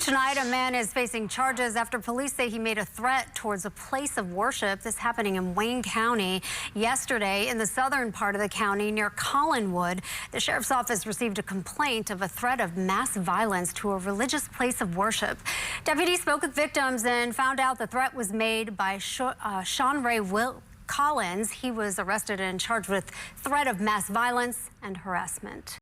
Tonight, a man is facing charges after police say he made a threat towards a place of worship. This happening in Wayne County yesterday in the southern part of the county near Collinwood. The sheriff's office received a complaint of a threat of mass violence to a religious place of worship. Deputies spoke with victims and found out the threat was made by Sean Ray Collins. He was arrested and charged with threat of mass violence and harassment.